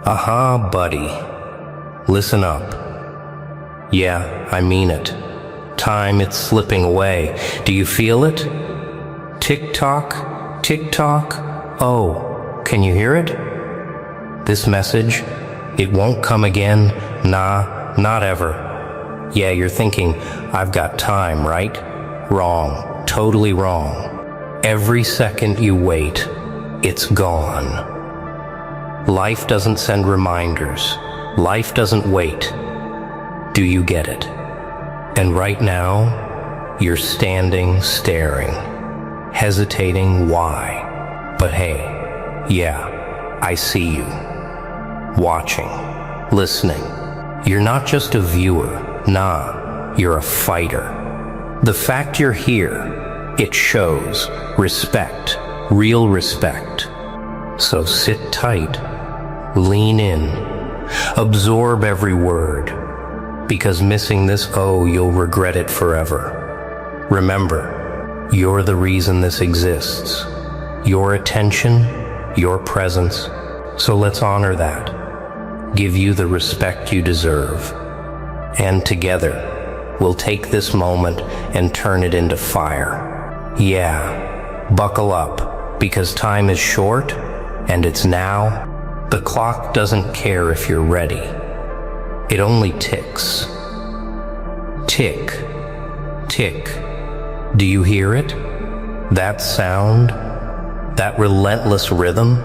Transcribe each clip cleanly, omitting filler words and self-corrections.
Aha, buddy. Listen up. Yeah, I mean it. Time, it's slipping away. Do you feel it? Tick-tock, tick-tock. Oh, can you hear it? This message, it won't come again. Nah, not ever. Yeah, you're thinking, I've got time, right? Wrong. Totally wrong. Every second you wait, it's gone. Life doesn't send reminders. Life doesn't wait. Do you get it? And right now, you're standing, staring, hesitating why. But hey, yeah, I see you. Watching, listening. You're not just a viewer. Nah, you're a fighter. The fact you're here, it shows respect, real respect. So sit tight, lean in, absorb every word, because missing this, oh, you'll regret it forever. Remember, you're the reason this exists. Your attention, your presence. So let's honor that. Give you the respect you deserve. And together, we'll take this moment and turn it into fire. Yeah, buckle up, because time is short, and it's now. The clock doesn't care if you're ready. It only ticks. Tick, tick. Do you hear it? That sound? That relentless rhythm?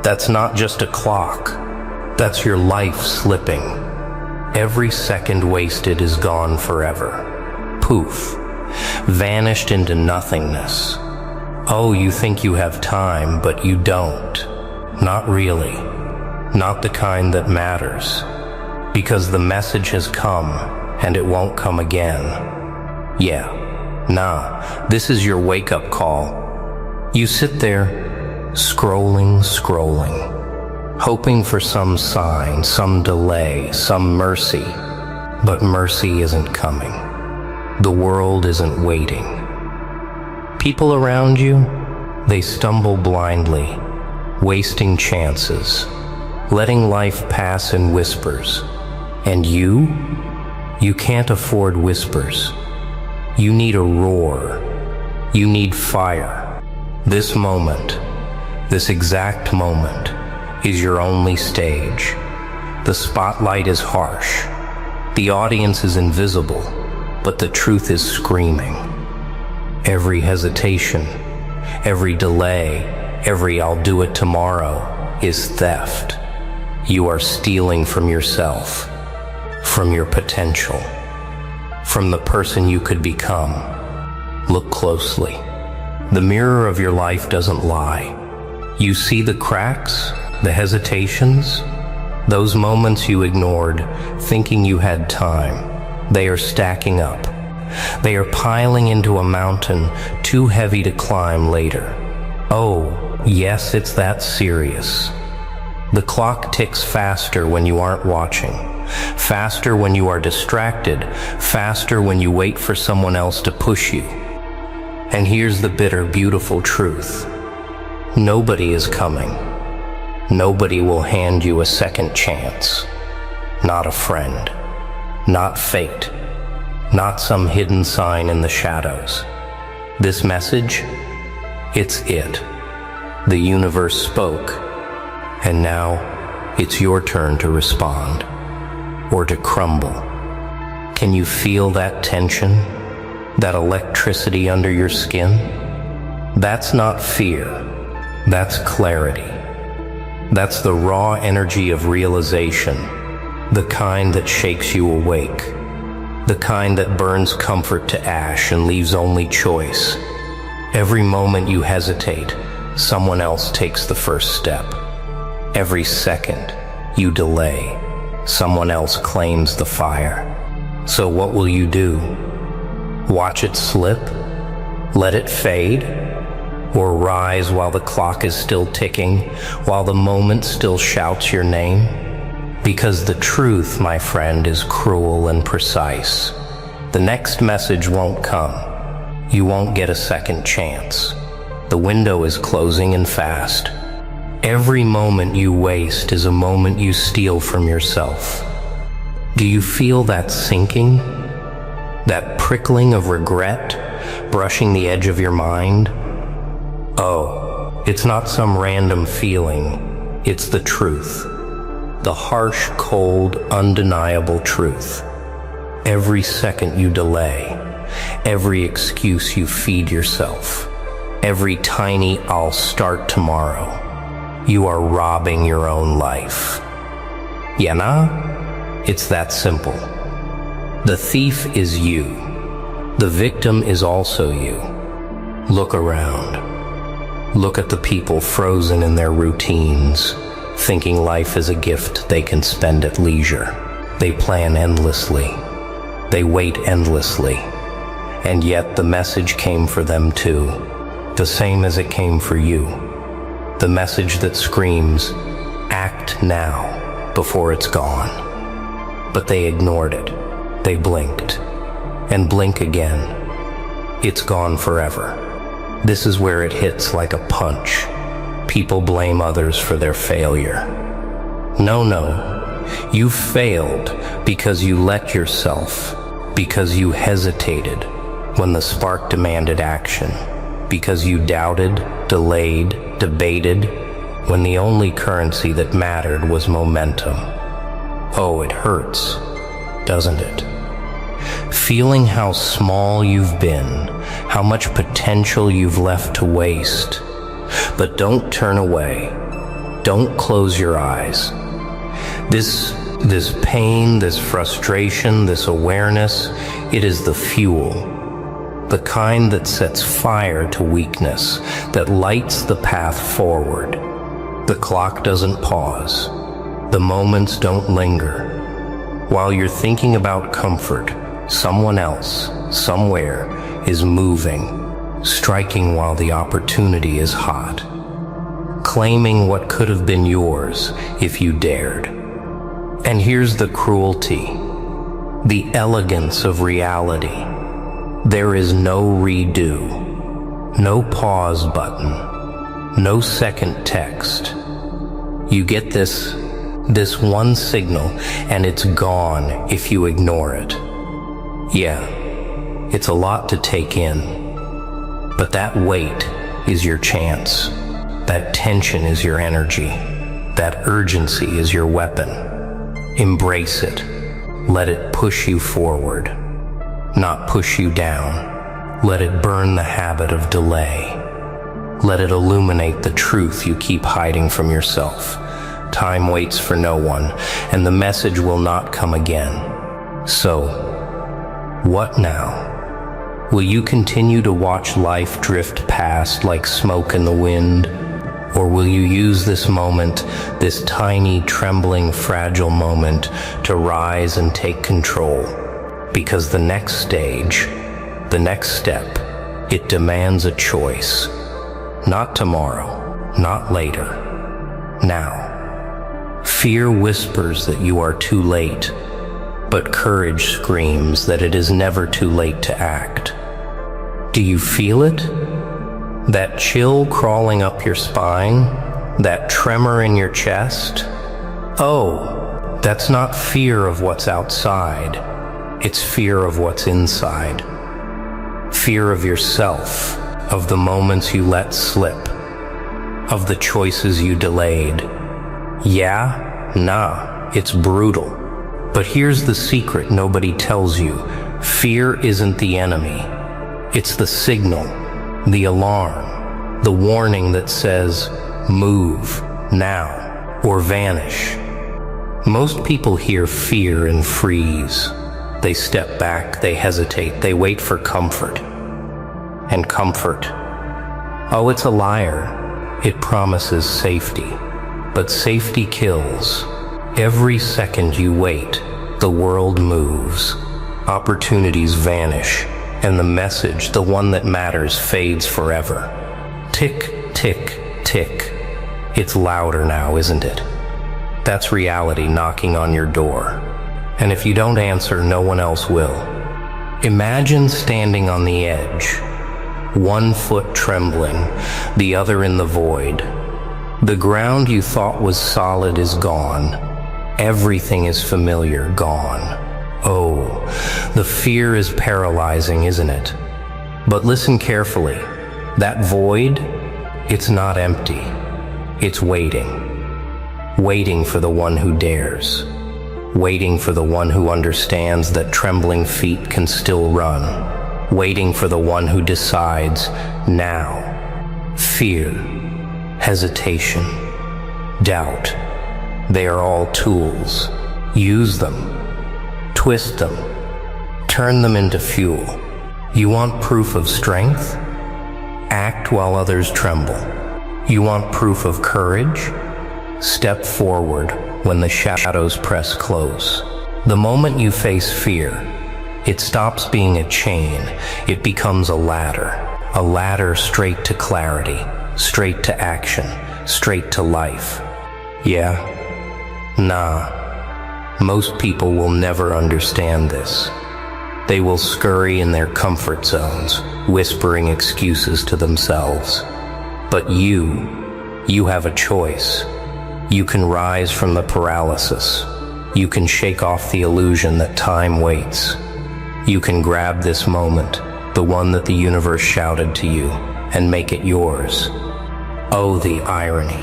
That's not just a clock. That's your life slipping. Every second wasted is gone forever. Poof. Vanished into nothingness. Oh, you think you have time, but you don't. Not really. Not the kind that matters. Because the message has come, and it won't come again. Yeah, nah, this is your wake-up call. You sit there, scrolling, hoping for some sign, some delay, some mercy. But mercy isn't coming. The world isn't waiting. People around you, they stumble blindly, wasting chances, letting life pass in whispers. And you can't afford whispers. You need a roar. You need fire. This moment, this exact moment, is your only stage. The spotlight is harsh. The audience is invisible, but the truth is screaming. Every hesitation, every delay, every I'll do it tomorrow is theft. You are stealing from yourself, from your potential, from the person you could become. Look closely. The mirror of your life doesn't lie. You see the cracks, the hesitations, those moments you ignored, thinking you had time. They are stacking up. They are piling into a mountain too heavy to climb later. Oh, yes, it's that serious. The clock ticks faster when you aren't watching, faster when you are distracted, faster when you wait for someone else to push you. And here's the bitter, beautiful truth. Nobody is coming. Nobody will hand you a second chance. Not a friend. Not fate. Not some hidden sign in the shadows. This message, it's it. The universe spoke, and now it's your turn to respond, or to crumble. Can you feel that tension, that electricity under your skin? That's not fear, that's clarity. That's the raw energy of realization, the kind that shakes you awake, the kind that burns comfort to ash and leaves only choice. Every moment you hesitate, someone else takes the first step. Every second you delay, someone else claims the fire. So what will you do? Watch it slip? Let it fade? Or rise while the clock is still ticking, while the moment still shouts your name? Because the truth, my friend, is cruel and precise. The next message won't come. You won't get a second chance. The window is closing in fast. Every moment you waste is a moment you steal from yourself. Do you feel that sinking? That prickling of regret brushing the edge of your mind? Oh, it's not some random feeling. It's the truth. The harsh, cold, undeniable truth. Every second you delay, every excuse you feed yourself, every tiny "I'll start tomorrow," you are robbing your own life. Yeah, nah? It's that simple. The thief is you. The victim is also you. Look around. Look at the people frozen in their routines, thinking life is a gift they can spend at leisure. They plan endlessly. They wait endlessly. And yet the message came for them too, the same as it came for you. The message that screams, act now, before it's gone. But they ignored it. They blinked. And blink again. It's gone forever. This is where it hits like a punch. People blame others for their failure. No, you failed because you let yourself, because you hesitated when the spark demanded action, because you doubted, delayed, debated, when the only currency that mattered was momentum. Oh, it hurts, doesn't it? Feeling how small you've been, how much potential you've left to waste. But don't turn away. Don't close your eyes. This pain, this frustration, this awareness, it is the fuel. The kind that sets fire to weakness, that lights the path forward. The clock doesn't pause. The moments don't linger. While you're thinking about comfort, someone else, somewhere, is moving, striking while the opportunity is hot, claiming what could have been yours if you dared. And here's the cruelty, the elegance of reality. There is no redo, no pause button, no second text. You get this one signal, and it's gone if you ignore it. Yeah, it's a lot to take in, but that weight is your chance. That tension is your energy. That urgency is your weapon. Embrace it. Let it push you forward, not push you down. Let it burn the habit of delay. Let it illuminate the truth you keep hiding from yourself. Time waits for no one, and the message will not come again. So, what now? Will you continue to watch life drift past like smoke in the wind? Or will you use this moment, this tiny, trembling, fragile moment, to rise and take control? Because the next stage, the next step, it demands a choice. Not tomorrow, not later, now. Fear whispers that you are too late, but courage screams that it is never too late to act. Do you feel it? That chill crawling up your spine? That tremor in your chest? Oh, that's not fear of what's outside. It's fear of what's inside. Fear of yourself, of the moments you let slip, of the choices you delayed. Yeah? Nah, it's brutal. But here's the secret nobody tells you. Fear isn't the enemy. It's the signal, the alarm, the warning that says, move, now, or vanish. Most people hear fear and freeze. They step back, they hesitate, they wait for comfort. And comfort, oh, it's a liar. It promises safety. But safety kills. Every second you wait, the world moves. Opportunities vanish, and the message, the one that matters, fades forever. Tick, tick, tick. It's louder now, isn't it? That's reality knocking on your door. And if you don't answer, no one else will. Imagine standing on the edge, one foot trembling, the other in the void. The ground you thought was solid is gone. Everything is familiar, gone. Oh, the fear is paralyzing, isn't it? But listen carefully. That void, it's not empty. It's waiting. Waiting for the one who dares. Waiting for the one who understands that trembling feet can still run. Waiting for the one who decides now. Fear, hesitation, doubt. They are all tools. Use them. Twist them. Turn them into fuel. You want proof of strength? Act while others tremble. You want proof of courage? Step forward when the shadows press close. The moment you face fear, it stops being a chain. It becomes a ladder straight to clarity, straight to action, straight to life. Yeah? Nah. Most people will never understand this. They will scurry in their comfort zones, whispering excuses to themselves. But you have a choice. You can rise from the paralysis. You can shake off the illusion that time waits. You can grab this moment, the one that the universe shouted to you, and make it yours. Oh, the irony.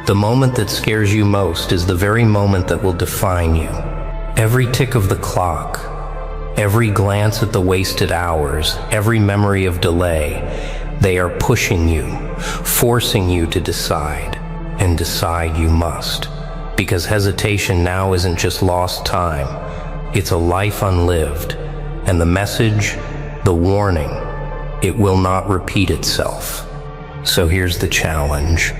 The moment that scares you most is the very moment that will define you. Every tick of the clock, every glance at the wasted hours, every memory of delay, they are pushing you, forcing you to decide. And decide you must. Because hesitation now isn't just lost time, it's a life unlived. And the message, the warning, it will not repeat itself. So here's the challenge.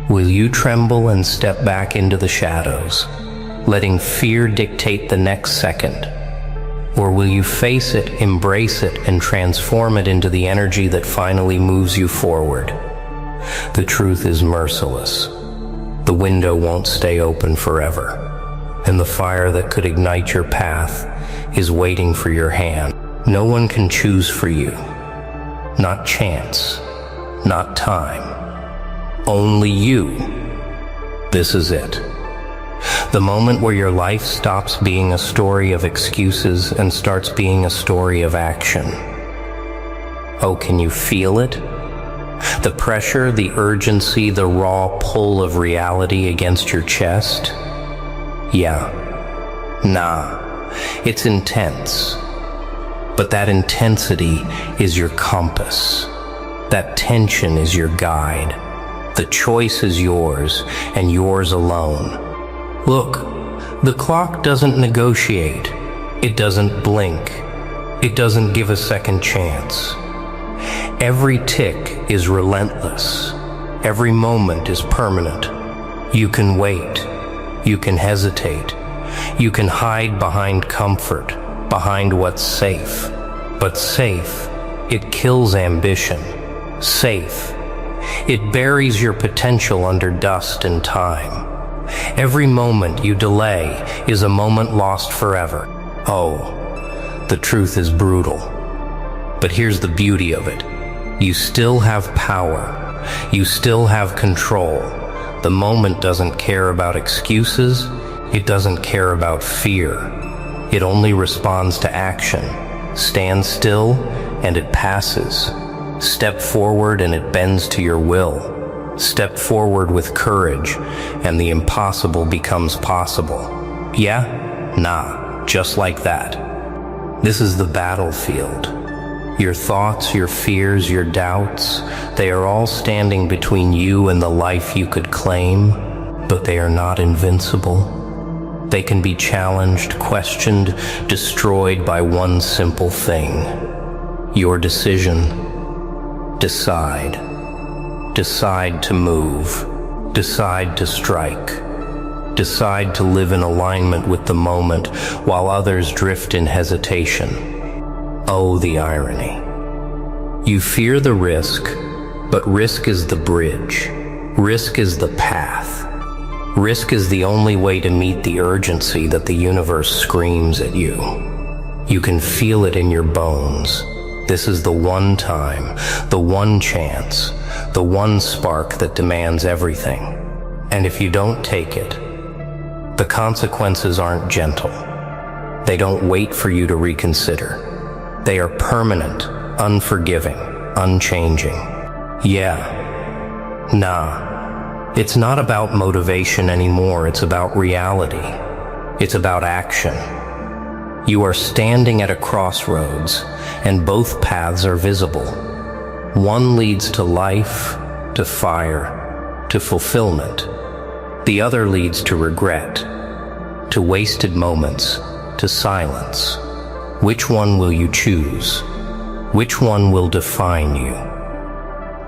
Will you tremble and step back into the shadows, letting fear dictate the next second? Or will you face it, embrace it, and transform it into the energy that finally moves you forward? The truth is merciless. The window won't stay open forever, and the fire that could ignite your path is waiting for your hand. No one can choose for you. Not chance, not time. Only you. This is it. The moment where your life stops being a story of excuses and starts being a story of action. Oh, can you feel it? The pressure, the urgency, the raw pull of reality against your chest? Yeah. Nah. It's intense. But that intensity is your compass. That tension is your guide. The choice is yours, and yours alone. Look, the clock doesn't negotiate. It doesn't blink. It doesn't give a second chance. Every tick is relentless. Every moment is permanent. You can wait. You can hesitate. You can hide behind comfort, behind what's safe. But safe, it kills ambition. Safe, it buries your potential under dust and time. Every moment you delay is a moment lost forever. Oh, the truth is brutal. But here's the beauty of it. You still have power. You still have control. The moment doesn't care about excuses. It doesn't care about fear. It only responds to action. Stand still and it passes. Step forward and it bends to your will. Step forward with courage and the impossible becomes possible. Yeah? Nah, just like that. This is the battlefield. Your thoughts, your fears, your doubts, they are all standing between you and the life you could claim, but they are not invincible. They can be challenged, questioned, destroyed by one simple thing. Your decision. Decide. Decide to move. Decide to strike. Decide to live in alignment with the moment while others drift in hesitation. Oh, the irony. You fear the risk, but risk is the bridge. Risk is the path. Risk is the only way to meet the urgency that the universe screams at you. You can feel it in your bones. This is the one time, the one chance, the one spark that demands everything. And if you don't take it, the consequences aren't gentle. They don't wait for you to reconsider. They are permanent, unforgiving, unchanging. Yeah. Nah. It's not about motivation anymore. It's about reality. It's about action. You are standing at a crossroads, and both paths are visible. One leads to life, to fire, to fulfillment. The other leads to regret, to wasted moments, to silence. Which one will you choose? Which one will define you?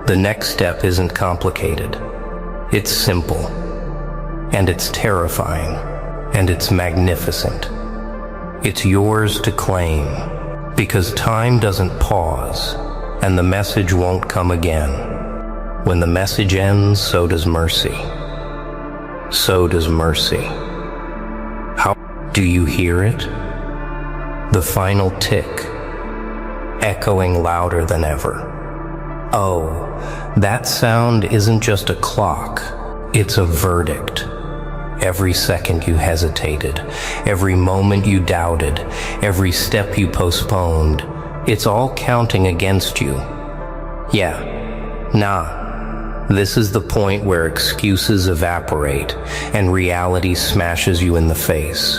The next step isn't complicated. It's simple, and it's terrifying, and it's magnificent. It's yours to claim, because time doesn't pause, and the message won't come again. When the message ends, so does mercy. So does mercy. How do you hear it? The final tick, echoing louder than ever. Oh, that sound isn't just a clock, it's a verdict. Every second you hesitated, every moment you doubted, every step you postponed, it's all counting against you. Yeah, nah, this is the point where excuses evaporate and reality smashes you in the face.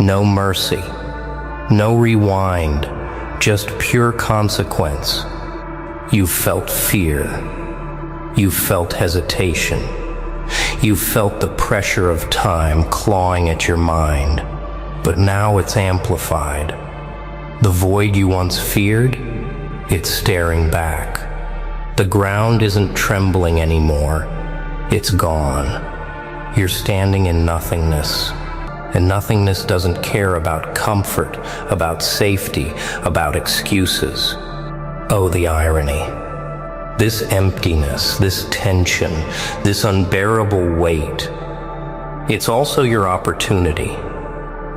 No mercy, no rewind, just pure consequence. You felt fear, you felt hesitation, you felt the pressure of time clawing at your mind, but now it's amplified. The void you once feared, it's staring back. The ground isn't trembling anymore, it's gone. You're standing in nothingness, and nothingness doesn't care about comfort, about safety, about excuses. Oh, the irony. This emptiness, this tension, this unbearable weight. It's also your opportunity.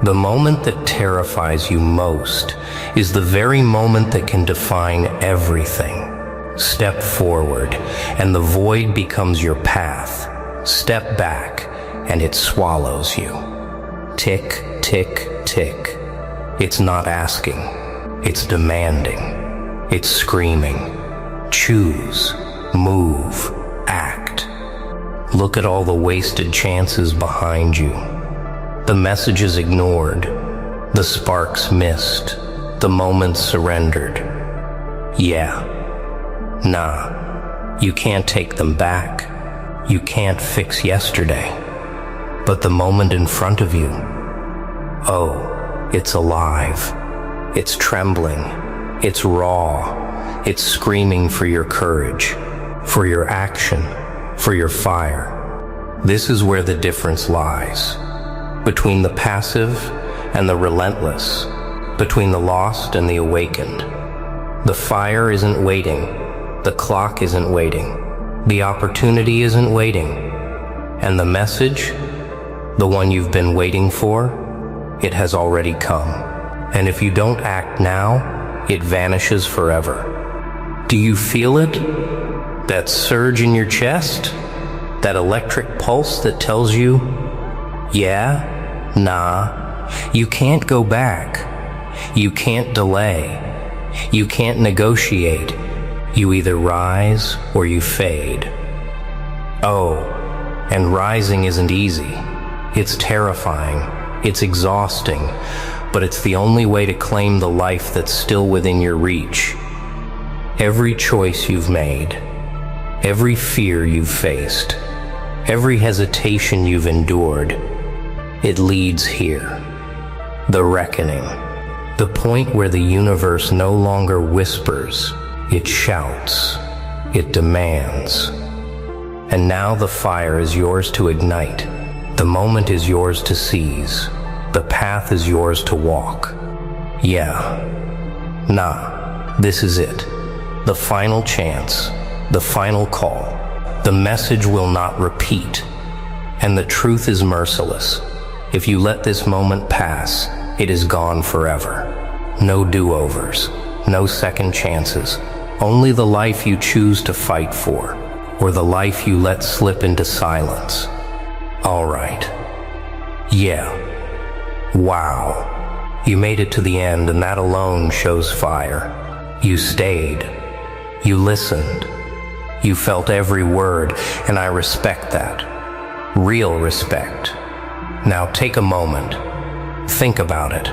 The moment that terrifies you most is the very moment that can define everything. Step forward, and the void becomes your path. Step back, and it swallows you. Tick, tick, tick. It's not asking, it's demanding. It's screaming. Choose, move, act. Look at all the wasted chances behind you. The messages ignored, the sparks missed, the moments surrendered. Yeah. Nah, you can't take them back. You can't fix yesterday. But the moment in front of you, oh, it's alive. It's trembling. It's raw. It's screaming for your courage, for your action, for your fire. This is where the difference lies. Between the passive and the relentless, between the lost and the awakened. The fire isn't waiting. The clock isn't waiting. The opportunity isn't waiting. And the message, the one you've been waiting for, it has already come. And if you don't act now, it vanishes forever. Do you feel it? That surge in your chest? That electric pulse that tells you, yeah, nah, you can't go back. You can't delay. You can't negotiate. You either rise or you fade. Oh, and rising isn't easy. It's terrifying. It's exhausting. But it's the only way to claim the life that's still within your reach. Every choice you've made, every fear you've faced, every hesitation you've endured, it leads here. The reckoning, the point where the universe no longer whispers, it shouts, it demands. And now the fire is yours to ignite. The moment is yours to seize. The path is yours to walk. Yeah. Nah, this is it. The final chance, the final call. The message will not repeat. And the truth is merciless. If you let this moment pass, it is gone forever. No do-overs, no second chances. Only the life you choose to fight for, or the life you let slip into silence. All right. Yeah. Wow. You made it to the end, and that alone shows fire. You stayed. You listened. You felt every word, and I respect that. Real respect. Now take a moment. Think about it.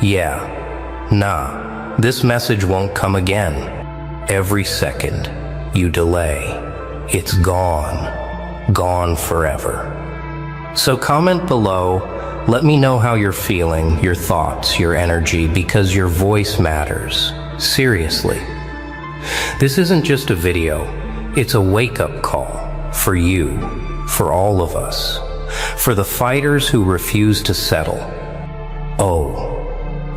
Yeah. Nah. This message won't come again. Every second you delay, it's gone. Gone forever. So comment below. Let me know how you're feeling, your thoughts, your energy, because your voice matters. Seriously. This isn't just a video. It's a wake-up call for you, for all of us, for the fighters who refuse to settle. Oh,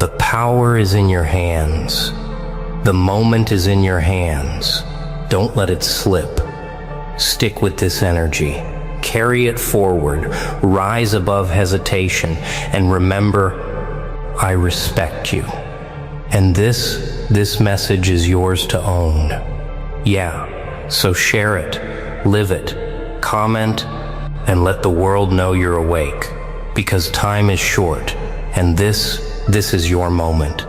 the power is in your hands. The moment is in your hands. Don't let it slip. Stick with this energy. Carry it forward, rise above hesitation, and remember, I respect you. And this message is yours to own. Yeah, so share it, live it, comment, and let the world know you're awake. Because time is short, and this is your moment.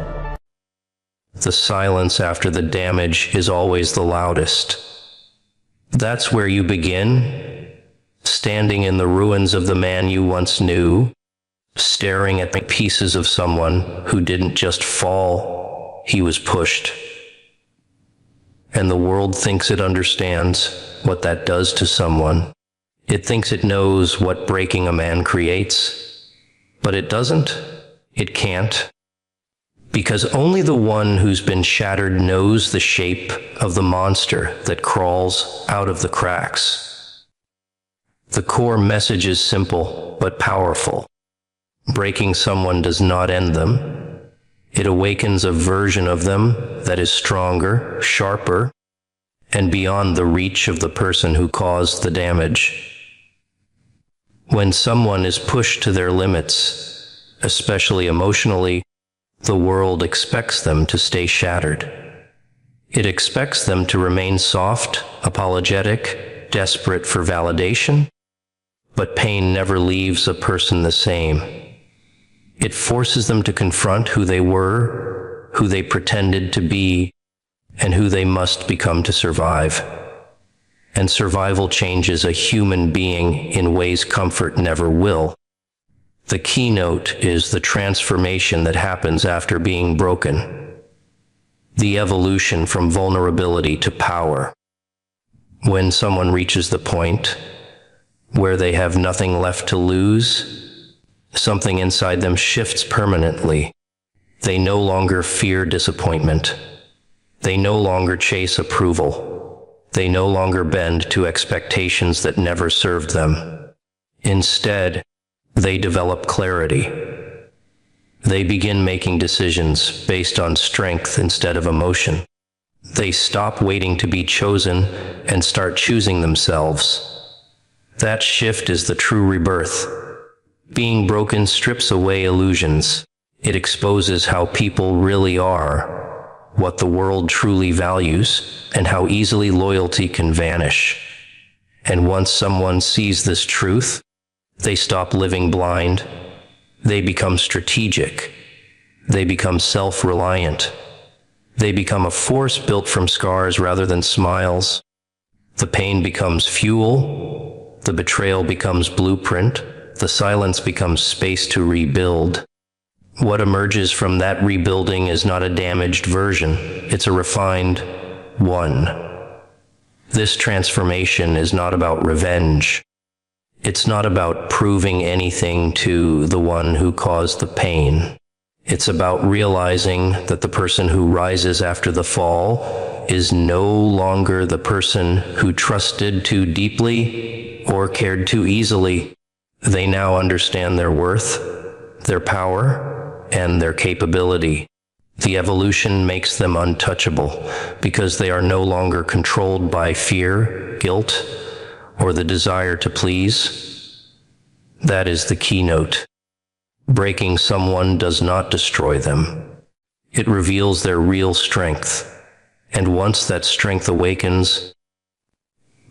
The silence after the damage is always the loudest. That's where you begin. Standing in the ruins of the man you once knew, staring at the pieces of someone who didn't just fall, he was pushed. And the world thinks it understands what that does to someone. It thinks it knows what breaking a man creates, but it doesn't. It can't. Because only the one who's been shattered knows the shape of the monster that crawls out of the cracks. The core message is simple but powerful. Breaking someone does not end them. It awakens a version of them that is stronger, sharper, and beyond the reach of the person who caused the damage. When someone is pushed to their limits, especially emotionally, the world expects them to stay shattered. It expects them to remain soft, apologetic, desperate for validation. But pain never leaves a person the same. It forces them to confront who they were, who they pretended to be, and who they must become to survive. And survival changes a human being in ways comfort never will. The keynote is the transformation that happens after being broken. The evolution from vulnerability to power. When someone reaches the point where they have nothing left to lose, something inside them shifts permanently. They no longer fear disappointment. They no longer chase approval. They no longer bend to expectations that never served them. Instead, they develop clarity. They begin making decisions based on strength instead of emotion. They stop waiting to be chosen and start choosing themselves. That shift is the true rebirth. Being broken strips away illusions. It exposes how people really are, what the world truly values, and how easily loyalty can vanish. And once someone sees this truth, they stop living blind. They become strategic. They become self-reliant. They become a force built from scars rather than smiles. The pain becomes fuel. The betrayal becomes blueprint. The silence becomes space to rebuild. What emerges from that rebuilding is not a damaged version. It's a refined one. This transformation is not about revenge. It's not about proving anything to the one who caused the pain. It's about realizing that the person who rises after the fall is no longer the person who trusted too deeply or cared too easily. They now understand their worth, their power, and their capability. The evolution makes them untouchable because they are no longer controlled by fear, guilt, or the desire to please. That is the keynote. Breaking someone does not destroy them. It reveals their real strength. And once that strength awakens,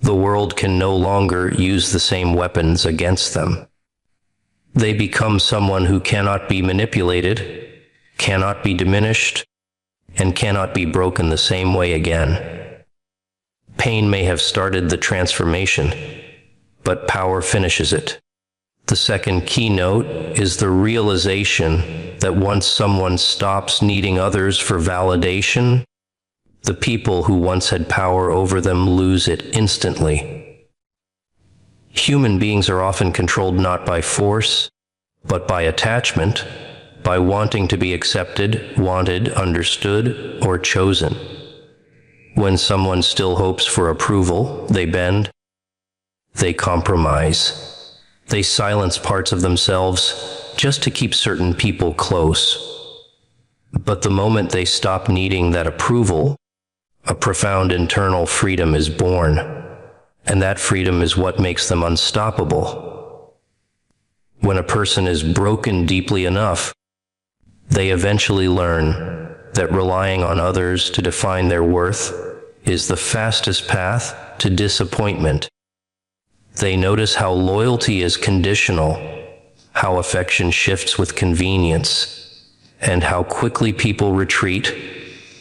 the world can no longer use the same weapons against them. They become someone who cannot be manipulated, cannot be diminished, and cannot be broken the same way again. Pain may have started the transformation, but power finishes it. The second keynote is the realization that once someone stops needing others for validation, the people who once had power over them lose it instantly. Human beings are often controlled not by force, but by attachment, by wanting to be accepted, wanted, understood, or chosen. When someone still hopes for approval, they bend, they compromise, they silence parts of themselves just to keep certain people close. But the moment they stop needing that approval, a profound internal freedom is born, and that freedom is what makes them unstoppable. When a person is broken deeply enough, they eventually learn that relying on others to define their worth is the fastest path to disappointment. They notice how loyalty is conditional, how affection shifts with convenience, and how quickly people retreat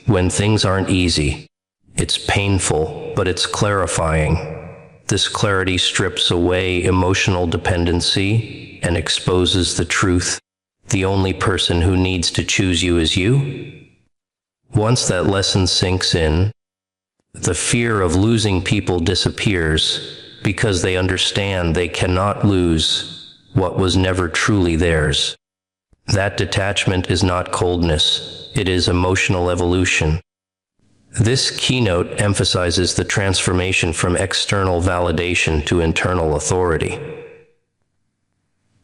when things aren't easy. It's painful, but it's clarifying. This clarity strips away emotional dependency and exposes the truth. The only person who needs to choose you is you. Once that lesson sinks in, the fear of losing people disappears because they understand they cannot lose what was never truly theirs. That detachment is not coldness, it is emotional evolution. This keynote emphasizes the transformation from external validation to internal authority.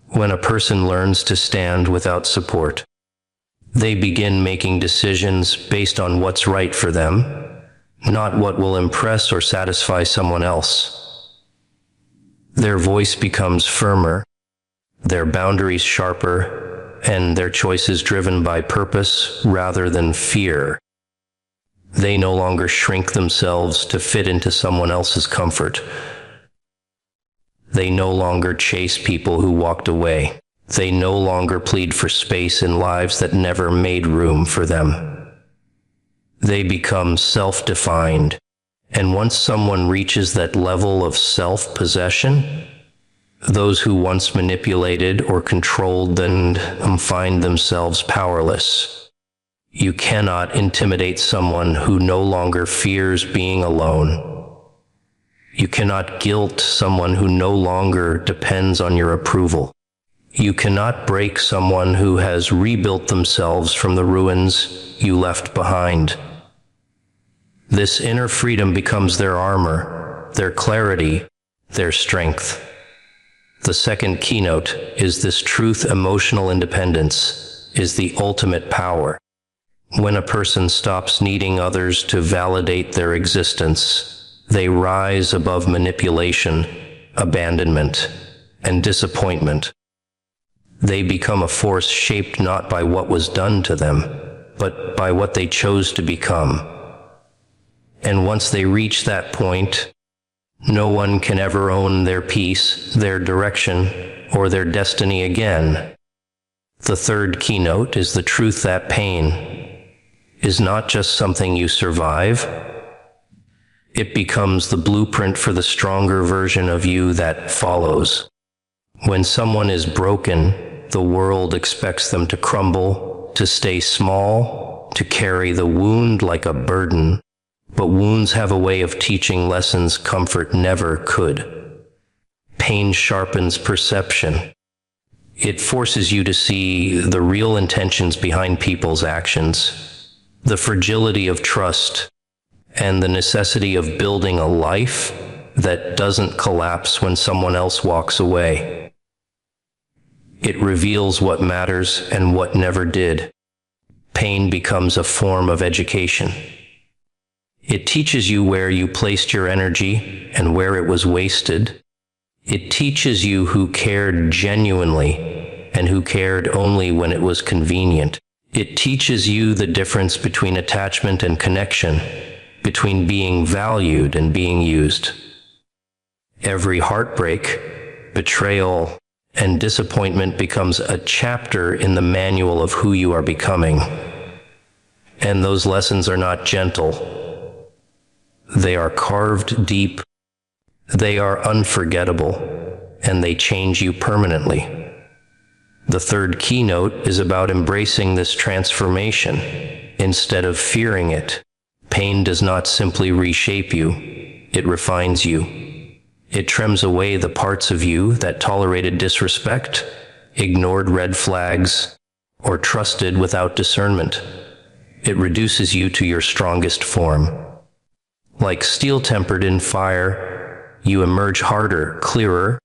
When a person learns to stand without support, they begin making decisions based on what's right for them, not what will impress or satisfy someone else. Their voice becomes firmer, their boundaries sharper, and their choices driven by purpose rather than fear. They no longer shrink themselves to fit into someone else's comfort. They no longer chase people who walked away. They no longer plead for space in lives that never made room for them. They become self-defined, and once someone reaches that level of self-possession, those who once manipulated or controlled them find themselves powerless. You cannot intimidate someone who no longer fears being alone. You cannot guilt someone who no longer depends on your approval. You cannot break someone who has rebuilt themselves from the ruins you left behind. This inner freedom becomes their armor, their clarity, their strength. The second keynote is this truth: emotional independence is the ultimate power. When a person stops needing others to validate their existence, they rise above manipulation, abandonment, and disappointment. They become a force shaped not by what was done to them, but by what they chose to become. And once they reach that point, no one can ever own their peace, their direction, or their destiny again. The third keynote is the truth that pain is not just something you survive. It becomes the blueprint for the stronger version of you that follows. When someone is broken, the world expects them to crumble, to stay small, to carry the wound like a burden. But wounds have a way of teaching lessons comfort never could. Pain sharpens perception. It forces you to see the real intentions behind people's actions, the fragility of trust, and the necessity of building a life that doesn't collapse when someone else walks away. It reveals what matters and what never did. Pain becomes a form of education. It teaches you where you placed your energy and where it was wasted. It teaches you who cared genuinely and who cared only when it was convenient. It teaches you the difference between attachment and connection, between being valued and being used. Every heartbreak, betrayal, and disappointment becomes a chapter in the manual of who you are becoming. And those lessons are not gentle. They are carved deep, they are unforgettable, and they change you permanently. The third keynote is about embracing this transformation instead of fearing it. Pain does not simply reshape you, it refines you. It trims away the parts of you that tolerated disrespect, ignored red flags, or trusted without discernment. It reduces you to your strongest form. Like steel tempered in fire, you emerge harder, clearer,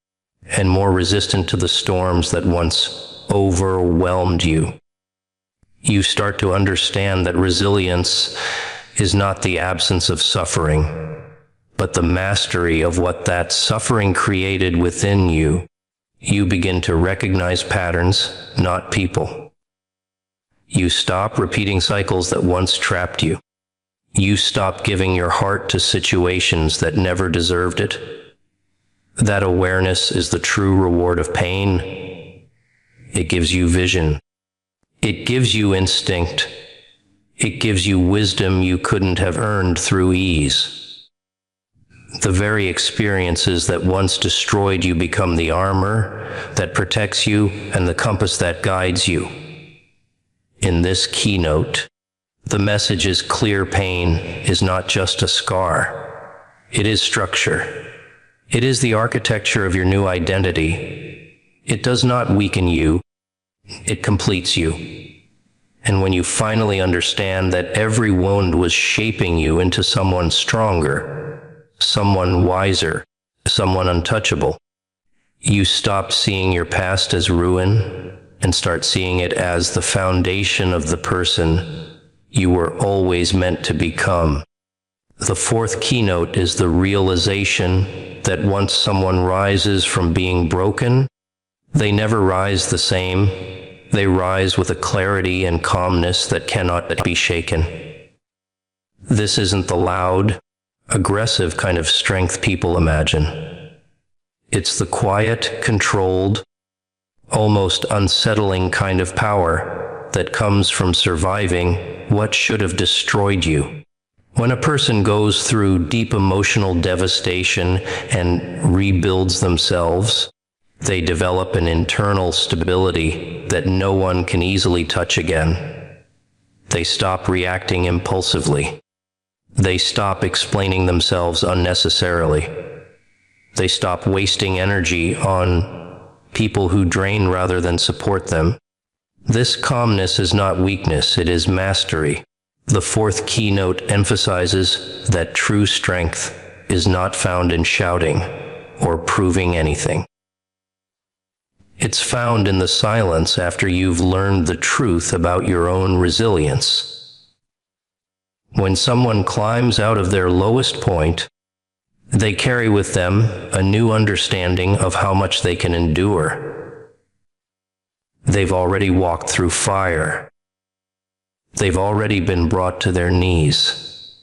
and more resistant to the storms that once overwhelmed you. You start to understand that resilience is not the absence of suffering, but the mastery of what that suffering created within you. You begin to recognize patterns, not people. You stop repeating cycles that once trapped you. You stop giving your heart to situations that never deserved it. That awareness is the true reward of pain. It gives you vision. It gives you instinct. It gives you wisdom you couldn't have earned through ease. The very experiences that once destroyed you become the armor that protects you and the compass that guides you. In this keynote, the message is clear: pain is not just a scar. It is structure. It is the architecture of your new identity. It does not weaken you, it completes you. And when you finally understand that every wound was shaping you into someone stronger, someone wiser, someone untouchable, you stop seeing your past as ruin and start seeing it as the foundation of the person you were always meant to become. The fourth keynote is the realization that once someone rises from being broken, they never rise the same. They rise with a clarity and calmness that cannot be shaken. This isn't the loud, aggressive kind of strength people imagine. It's the quiet, controlled, almost unsettling kind of power that comes from surviving what should have destroyed you. When a person goes through deep emotional devastation and rebuilds themselves, they develop an internal stability that no one can easily touch again. They stop reacting impulsively. They stop explaining themselves unnecessarily. They stop wasting energy on people who drain rather than support them. This calmness is not weakness, it is mastery. The fourth keynote emphasizes that true strength is not found in shouting or proving anything. It's found in the silence after you've learned the truth about your own resilience. When someone climbs out of their lowest point, they carry with them a new understanding of how much they can endure. They've already walked through fire. They've already been brought to their knees.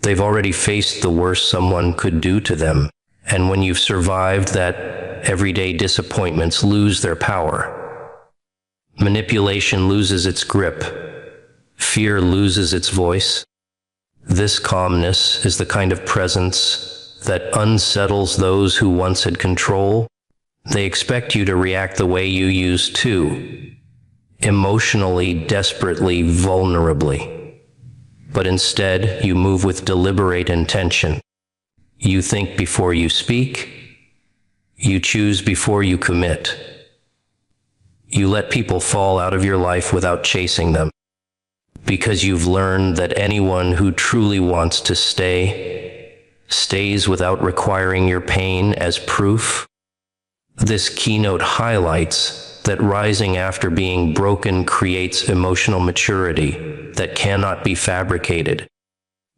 They've already faced the worst someone could do to them. And when you've survived that, everyday disappointments lose their power. Manipulation loses its grip. Fear loses its voice. This calmness is the kind of presence that unsettles those who once had control. They expect you to react the way you used to, emotionally, desperately, vulnerably. But instead, you move with deliberate intention. You think before you speak. You choose before you commit. You let people fall out of your life without chasing them, because you've learned that anyone who truly wants to stay, stays without requiring your pain as proof. This keynote highlights that rising after being broken creates emotional maturity that cannot be fabricated.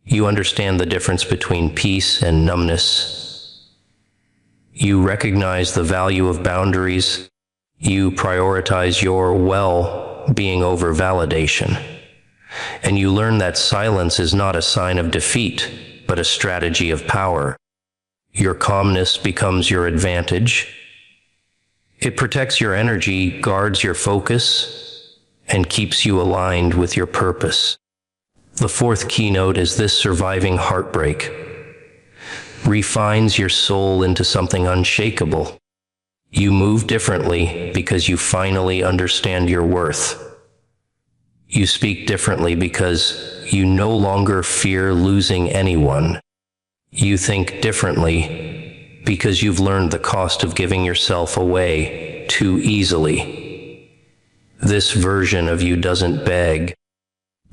You understand the difference between peace and numbness. You recognize the value of boundaries. You prioritize your being over validation. And you learn that silence is not a sign of defeat, but a strategy of power. Your calmness becomes your advantage. It protects your energy, guards your focus, and keeps you aligned with your purpose. The fourth keynote is this: surviving heartbreak refines your soul into something unshakable. You move differently because you finally understand your worth. You speak differently because you no longer fear losing anyone. You think differently because you've learned the cost of giving yourself away too easily. This version of you doesn't beg,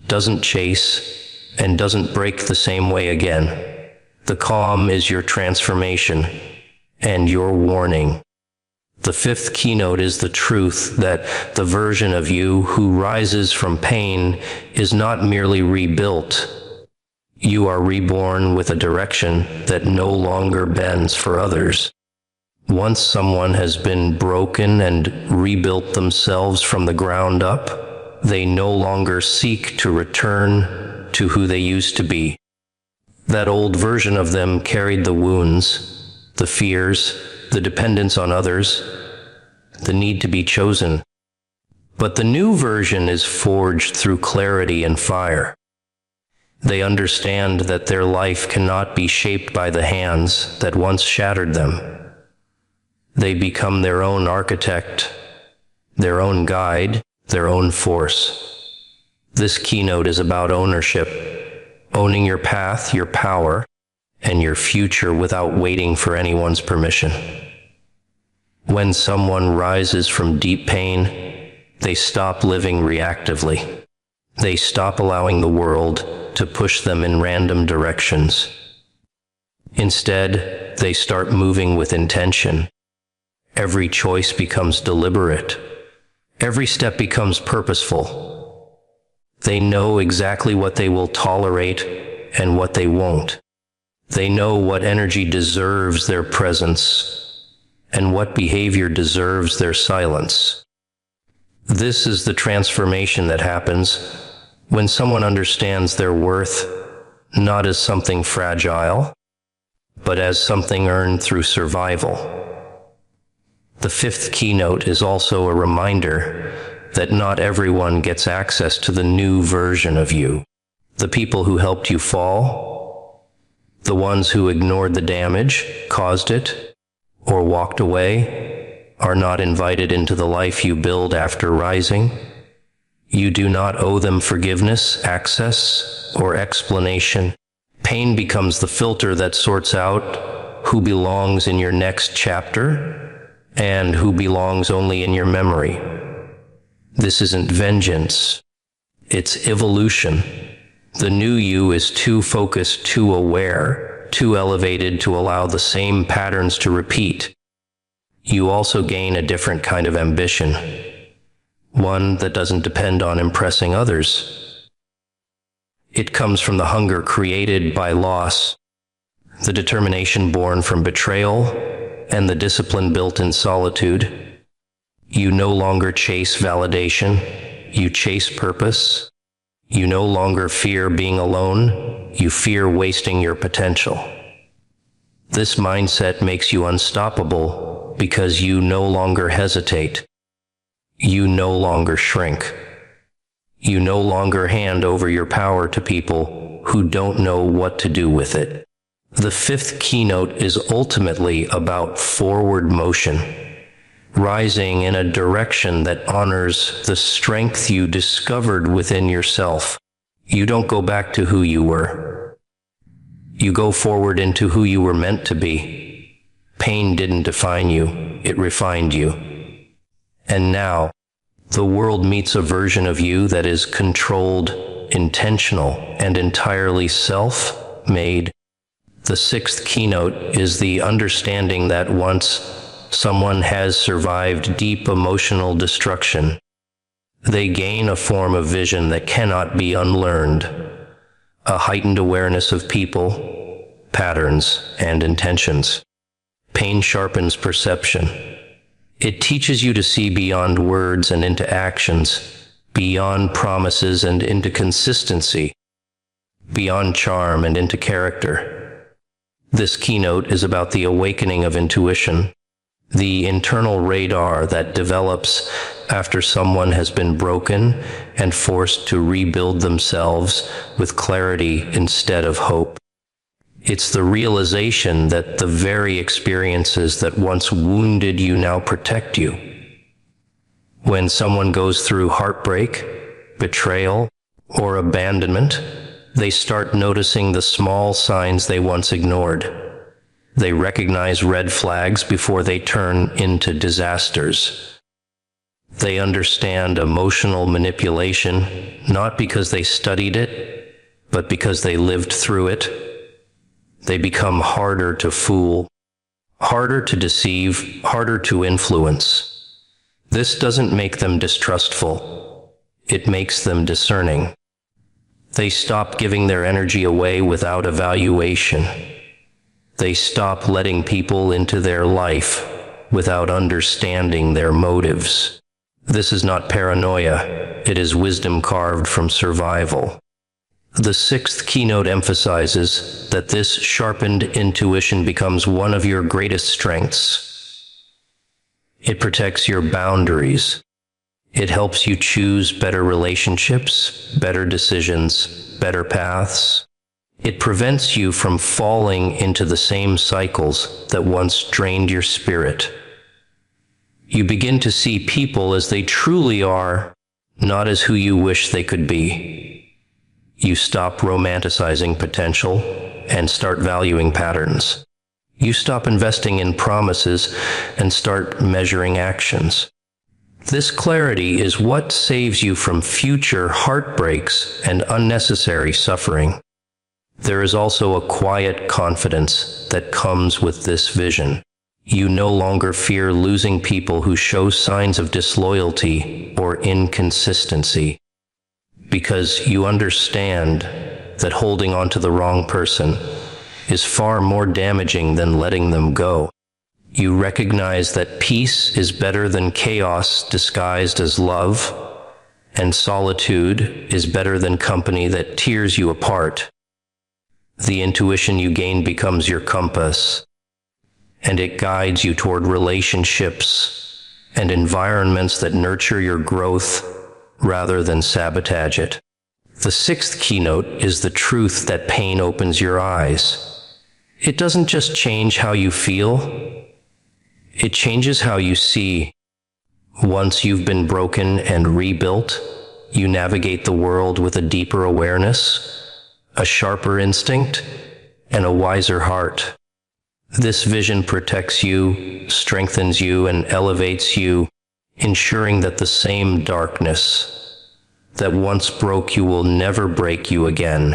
doesn't chase, and doesn't break the same way again. The calm is your transformation and your warning. The fifth keynote is the truth that the version of you who rises from pain is not merely rebuilt. You are reborn with a direction that no longer bends for others. Once someone has been broken and rebuilt themselves from the ground up, they no longer seek to return to who they used to be. That old version of them carried the wounds, the fears, the dependence on others, the need to be chosen. But the new version is forged through clarity and fire. They understand that their life cannot be shaped by the hands that once shattered them. They become their own architect, their own guide, their own force. This keynote is about ownership, owning your path, your power, and your future without waiting for anyone's permission. When someone rises from deep pain, they stop living reactively. They stop allowing the world to push them in random directions. Instead, they start moving with intention. Every choice becomes deliberate. Every step becomes purposeful. They know exactly what they will tolerate and what they won't. They know what energy deserves their presence and what behavior deserves their silence. This is the transformation that happens when someone understands their worth not as something fragile, but as something earned through survival. The fifth keynote is also a reminder that not everyone gets access to the new version of you. The people who helped you fall, the ones who ignored the damage, caused it, or walked away, are not invited into the life you build after rising. You do not owe them forgiveness, access, or explanation. Pain becomes the filter that sorts out who belongs in your next chapter and who belongs only in your memory. This isn't vengeance. It's evolution. The new you is too focused, too aware, too elevated to allow the same patterns to repeat. You also gain a different kind of ambition, one that doesn't depend on impressing others. It comes from the hunger created by loss, the determination born from betrayal, and the discipline built in solitude. You no longer chase validation, you chase purpose. You no longer fear being alone, you fear wasting your potential. This mindset makes you unstoppable because you no longer hesitate. You no longer shrink. You no longer hand over your power to people who don't know what to do with it. The fifth keynote is ultimately about forward motion, rising in a direction that honors the strength you discovered within yourself. You don't go back to who you were. You go forward into who you were meant to be. Pain didn't define you, it refined you. And now, the world meets a version of you that is controlled, intentional, and entirely self-made. The sixth keynote is the understanding that once someone has survived deep emotional destruction, they gain a form of vision that cannot be unlearned, a heightened awareness of people, patterns, and intentions. Pain sharpens perception. It teaches you to see beyond words and into actions, beyond promises and into consistency, beyond charm and into character. This keynote is about the awakening of intuition, the internal radar that develops after someone has been broken and forced to rebuild themselves with clarity instead of hope. It's the realization that the very experiences that once wounded you now protect you. When someone goes through heartbreak, betrayal, or abandonment, they start noticing the small signs they once ignored. They recognize red flags before they turn into disasters. They understand emotional manipulation, not because they studied it, but because they lived through it. They become harder to fool, harder to deceive, harder to influence. This doesn't make them distrustful. It makes them discerning. They stop giving their energy away without evaluation. They stop letting people into their life without understanding their motives. This is not paranoia. It is wisdom carved from survival. The sixth keynote emphasizes that this sharpened intuition becomes one of your greatest strengths. It protects your boundaries. It helps you choose better relationships, better decisions, better paths. It prevents you from falling into the same cycles that once drained your spirit. You begin to see people as they truly are, not as who you wish they could be. You stop romanticizing potential and start valuing patterns. You stop investing in promises and start measuring actions. This clarity is what saves you from future heartbreaks and unnecessary suffering. There is also a quiet confidence that comes with this vision. You no longer fear losing people who show signs of disloyalty or inconsistency, because you understand that holding on to the wrong person is far more damaging than letting them go. You recognize that peace is better than chaos disguised as love, and solitude is better than company that tears you apart. The intuition you gain becomes your compass, and it guides you toward relationships and environments that nurture your growth rather than sabotage it. The sixth keynote is the truth that pain opens your eyes. It doesn't just change how you feel, it changes how you see. Once you've been broken and rebuilt, you navigate the world with a deeper awareness, a sharper instinct, and a wiser heart. This vision protects you, strengthens you, and elevates you, ensuring that the same darkness that once broke you will never break you again.